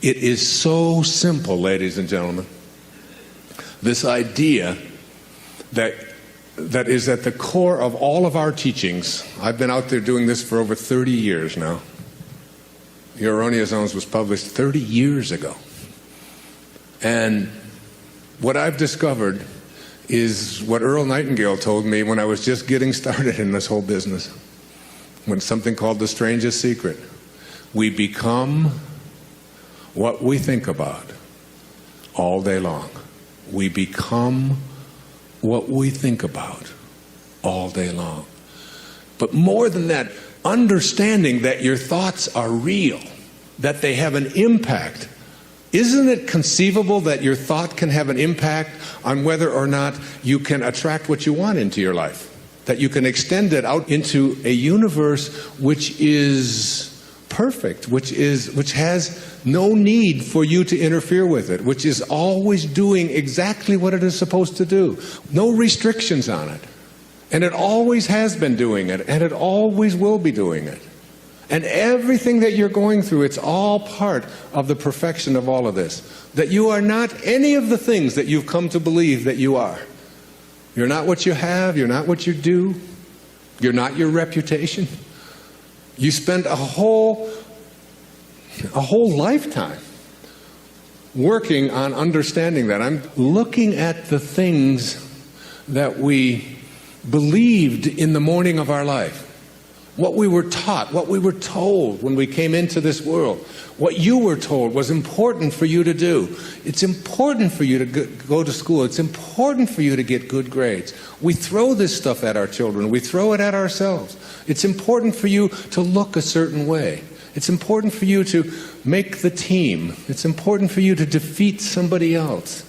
It is so simple, ladies and gentlemen. This idea that is at the core of all of our teachings. I've been out there doing this for over 30 years now. The Erroneous Zones was published 30 years ago. And what I've discovered is what Earl Nightingale told me when I was just getting started in this whole business. When something called the strangest secret. We become what we think about all day long. We become what we think about all day long. But more than that, understanding that your thoughts are real, that they have an impact. Isn't it conceivable that your thought can have an impact on whether or not you can attract what you want into your life? That you can extend it out into a universe which is perfect, which has no need for you to interfere with it, which is always doing exactly what it is supposed to do. No restrictions on it. And it always has been doing it, and it always will be doing it. And everything that you're going through, it's all part of the perfection of all of this. That you are not any of the things that you've come to believe that you are. You're not what you have, you're not what you do, you're not your reputation. You spent a whole lifetime working on understanding that. I'm looking at the things that we believed in the morning of our life. What we were taught, what we were told when we came into this world. What you were told was important for you to do. It's important for you to go to school. It's important for you to get good grades. We throw this stuff at our children. We throw it at ourselves. It's important for you to look a certain way. It's important for you to make the team. It's important for you to defeat somebody else.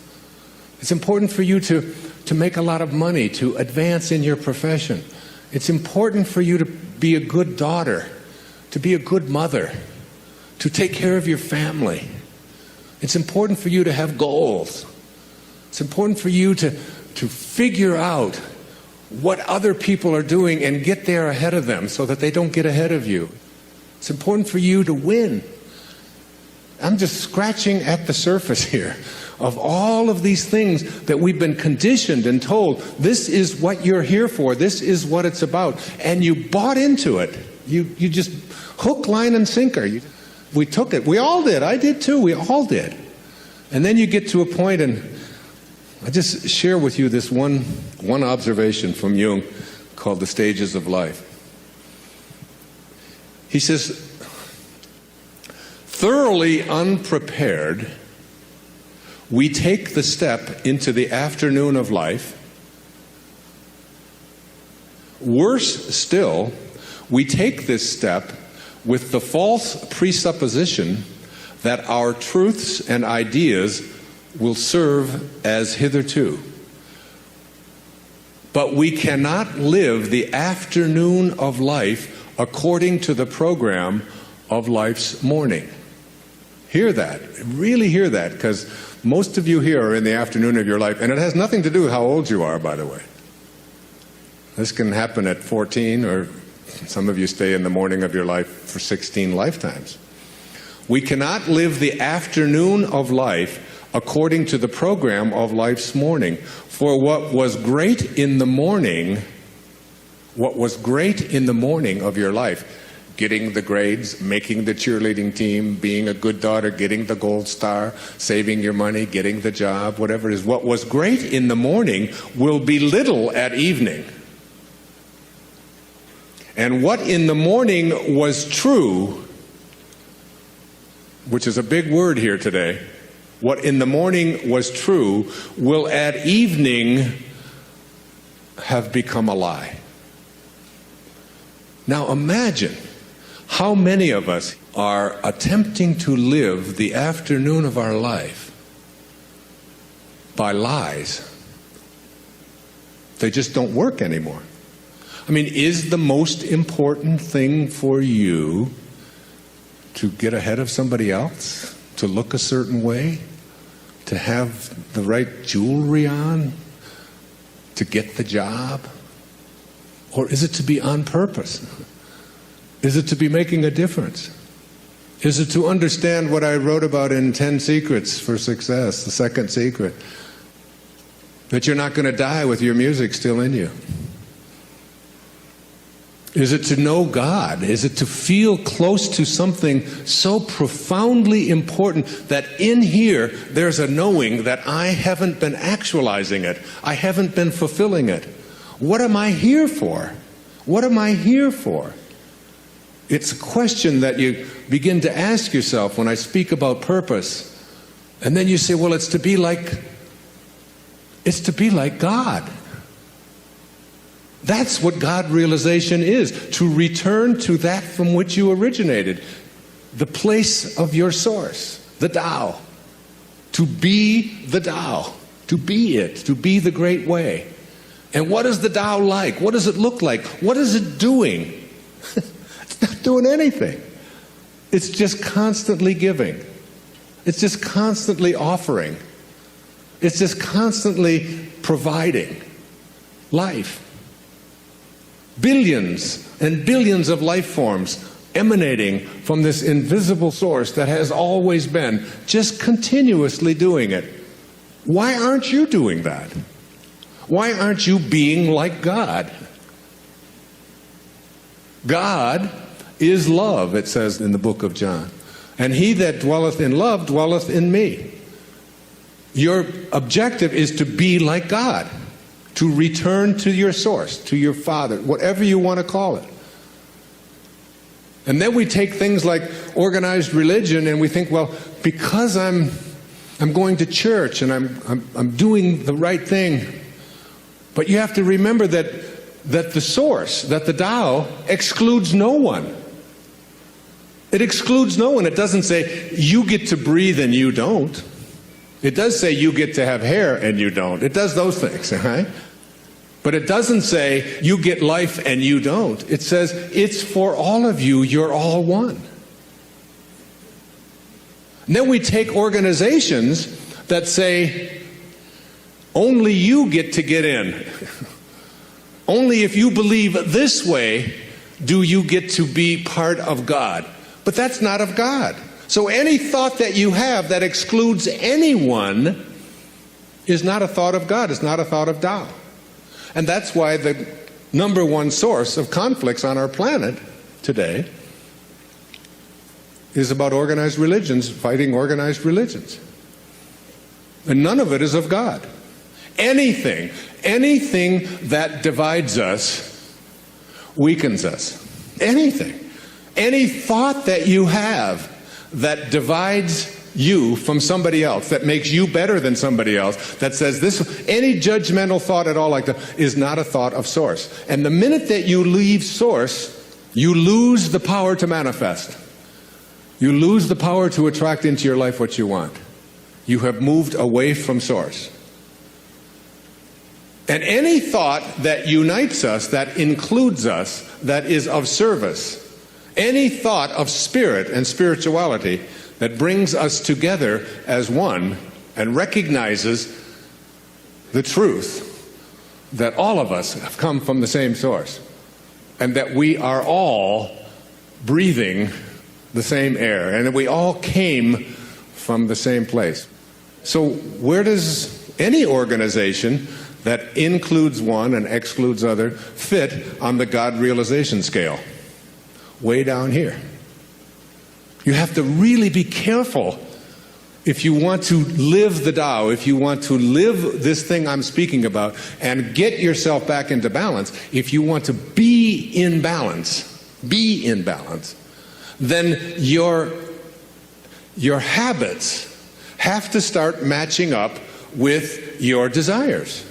It's important for you to make a lot of money, to advance in your profession. It's important for you to be a good daughter, to be a good mother, to take care of your family. It's important for you to have goals. It's important for you to figure out what other people are doing and get there ahead of them so that they don't get ahead of you. It's important for you to win. I'm just scratching at the surface here of all of these things that we've been conditioned and told, this is what you're here for, this is what it's about. And you bought into it. You just hook, line, and sinker. We took it. We all did. I did too. We all did. And then you get to a point, and I just share with you this one observation from Jung called the stages of life. He says, thoroughly unprepared, we take the step into the afternoon of life. Worse still, we take this step with the false presupposition that our truths and ideas will serve as hitherto. But we cannot live the afternoon of life according to the program of life's morning. Hear that. Really hear that, because most of you here are in the afternoon of your life, and it has nothing to do with how old you are, by the way. This can happen at 14, or some of you stay in the morning of your life for 16 lifetimes. We cannot live the afternoon of life according to the program of life's morning. For what was great in the morning of your life, getting the grades, making the cheerleading team, being a good daughter, getting the gold star, saving your money, getting the job, whatever it is. What was great in the morning will be little at evening. And what in the morning was true, which is a big word here today, what in the morning was true will at evening have become a lie. Now imagine how many of us are attempting to live the afternoon of our life by lies. They just don't work anymore. I mean, is the most important thing for you to get ahead of somebody else? To look a certain way? To have the right jewelry on? To get the job? Or is it to be on purpose? Is it to be making a difference? Is it to understand what I wrote about in 10 Secrets for Success, the second secret? That you're not going to die with your music still in you. Is it to know God? Is it to feel close to something so profoundly important that in here there's a knowing that I haven't been actualizing it, I haven't been fulfilling it? What am I here for? What am I here for? It's a question that you begin to ask yourself when I speak about purpose. And then you say, well, it's to be like God. That's what God realization is, to return to that from which you originated, the place of your source, the Tao. To be the Tao, to be it, to be the great way. And what is the Tao like? What does it look like? What is it doing? It's not doing anything. It's just constantly giving. It's just constantly offering. It's just constantly providing life. Billions and billions of life forms emanating from this invisible source that has always been, just continuously doing it. Why aren't you doing that? Why aren't you being like God? God is love, it says in the book of John. And he that dwelleth in love dwelleth in me. Your objective is to be like God. To return to your source, to your Father, whatever you want to call it. And then we take things like organized religion and we think, well, because I'm going to church and I'm doing the right thing. But you have to remember that the source, that the Tao, excludes no one. It excludes no one. It doesn't say you get to breathe and you don't. It does say you get to have hair and you don't. It does those things, right? But it doesn't say you get life and you don't. It says it's for all of you, you're all one. And then we take organizations that say only you get to get in. Only if you believe this way do you get to be part of God. But that's not of God. So any thought that you have that excludes anyone is not a thought of God. It's not a thought of Tao. And that's why the number one source of conflicts on our planet today is about organized religions fighting organized religions. And none of it is of God. Anything that divides us weakens us. Anything. Any thought that you have that divides you from somebody else, that makes you better than somebody else, that says this, any judgmental thought at all like that is not a thought of source. And the minute that you leave source, you lose the power to manifest. You lose the power to attract into your life what you want. You have moved away from source. And any thought that unites us, that includes us, that is of service, any thought of spirit and spirituality that brings us together as one and recognizes the truth that all of us have come from the same source and that we are all breathing the same air and that we all came from the same place. So where does any organization that includes one and excludes other fit on the God realization scale? Way down here. You have to really be careful if you want to live the Tao, if you want to live this thing I'm speaking about and get yourself back into balance, if you want to be in balance, then your habits have to start matching up with your desires.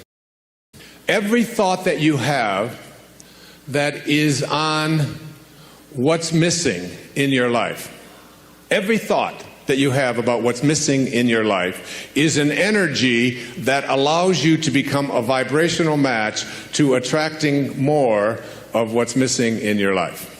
Every thought that you have that is on what's missing in your life, every thought that you have about what's missing in your life is an energy that allows you to become a vibrational match to attracting more of what's missing in your life.